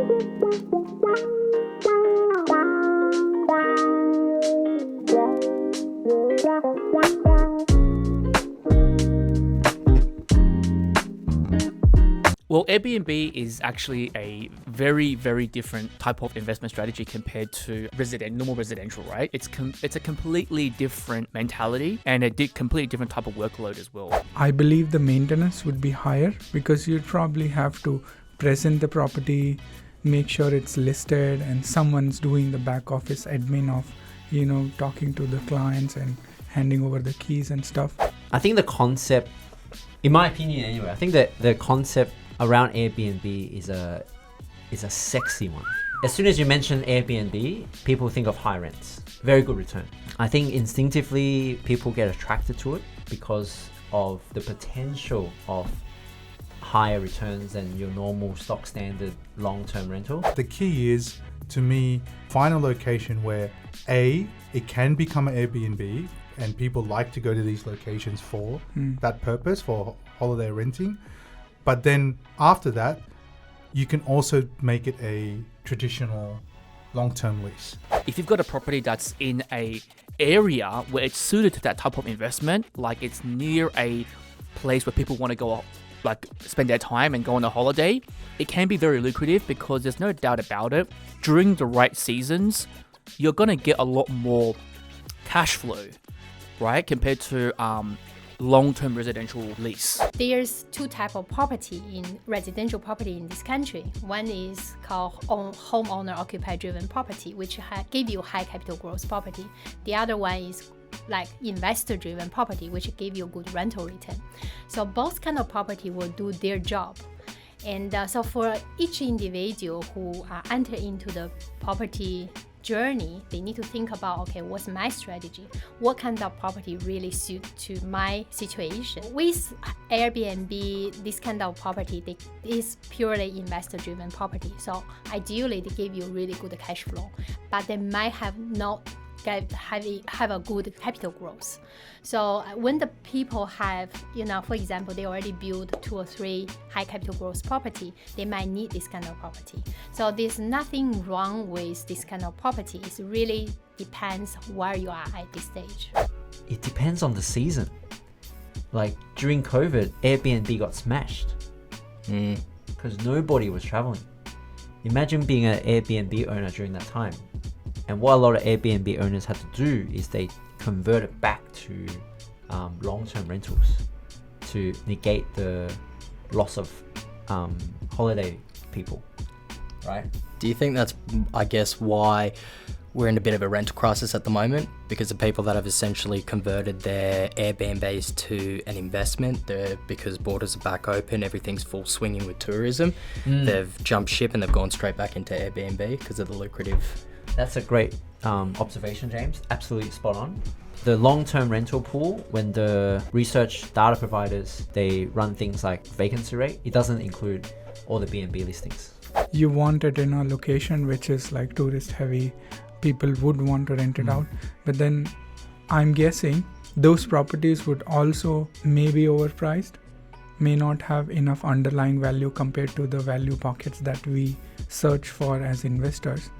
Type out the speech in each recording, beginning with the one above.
Well, Airbnb is actually a very, very different type of investment strategy compared to normal residential, right? It's a completely different mentality and a completely different type of workload as well. I believe the maintenance would be higher because you'd probably have to present the property, make sure it's listed, and someone's doing the back office admin of, talking to the clients and handing over the keys and stuff. I think the concept, in my opinion anyway, I think that the concept around Airbnb is a sexy one. As soon as you mention Airbnb, people think of high rents. Very good return. I think instinctively people get attracted to it because of the potential of higher returns than your normal stock standard long-term rental. The key is, to me, find a location where it can become an Airbnb and people like to go to these locations for that purpose, for holiday renting. But then after that, you can also make it a traditional long-term lease. If you've got a property that's in a area where it's suited to that type of investment, like it's near a place where people want to go spend their time and go on a holiday, it can be very lucrative because there's no doubt about it. During the right seasons, you're going to get a lot more cash flow, right? Compared to long-term residential lease. There's two types of property in residential property in this country. One is called homeowner occupied driven property, which give you high capital growth property. The other one is like investor driven property, which give you good rental return. So both kind of property will do their job. And so for each individual who enter into the property journey, they need to think about, okay, what's my strategy? What kind of property really suit to my situation? With Airbnb, this kind of property, is purely investor-driven property. So ideally, they give you really good cash flow, but they might have a good capital growth. So when the people have, for example, they already built 2 or 3 high capital growth property, they might need this kind of property. So there's nothing wrong with this kind of property. It really depends where you are at this stage. It depends on the season. Like during COVID, Airbnb got smashed because nobody was traveling. Imagine being an Airbnb owner during that time. And what a lot of Airbnb owners had to do is they convert it back to long-term rentals to negate the loss of holiday people, right? Do you think that's, I guess, why we're in a bit of a rental crisis at the moment? Because the people that have essentially converted their Airbnbs to an investment, because borders are back open, everything's full swinging with tourism, they've jumped ship and they've gone straight back into Airbnb because of the lucrative. That's a great observation, James. Absolutely spot on. The long-term rental pool, when the research data providers, they run things like vacancy rate, it doesn't include all the B&B listings. You want it in a location which is like tourist heavy, people would want to rent it out. But then I'm guessing those properties would also may be overpriced, may not have enough underlying value compared to the value pockets that we search for as investors.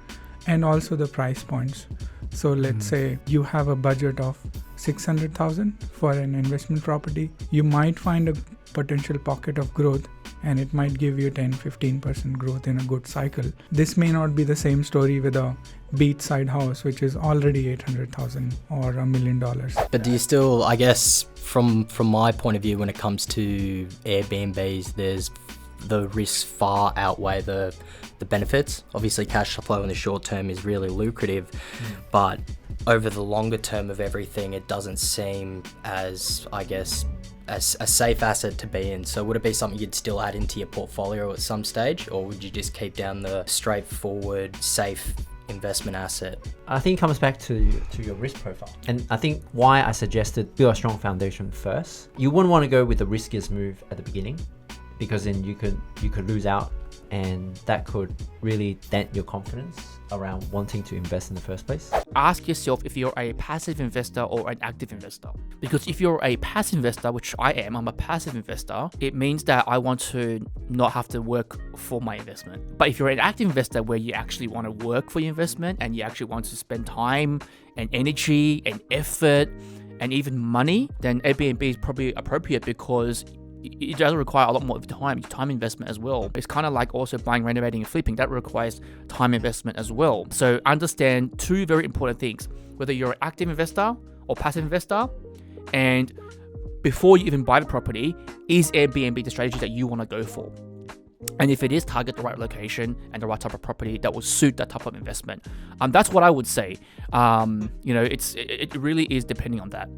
And also the price points. So let's say you have a budget of 600,000 for an investment property. You might find a potential pocket of growth and it might give you 10-15% growth in a good cycle. This may not be the same story with a beachside house, which is already 800,000 or $1 million. But do you still, I guess, from my point of view, when it comes to Airbnbs, there's the risks far outweigh the benefits. Obviously, cash flow in the short term is really lucrative, but over the longer term of everything, it doesn't seem as, I guess, as a safe asset to be in. So would it be something you'd still add into your portfolio at some stage, or would you just keep down the straightforward, safe investment asset? I think it comes back to your risk profile. And I think why I suggested build a strong foundation first. You wouldn't want to go with the riskiest move at the beginning, because then you could lose out, and that could really dent your confidence around wanting to invest in the first place. Ask yourself if you're a passive investor or an active investor. Because if you're a passive investor, which I'm a passive investor, it means that I want to not have to work for my investment. But if you're an active investor where you actually want to work for your investment and you actually want to spend time and energy and effort and even money, then Airbnb is probably appropriate because it does require a lot more time investment as well. It's kind of like also buying, renovating, and flipping. That requires time investment as well. So understand two very important things, whether you're an active investor or passive investor, and before you even buy the property, is Airbnb the strategy that you want to go for? And if it is, target the right location and the right type of property that will suit that type of investment. That's what I would say. It really is depending on that.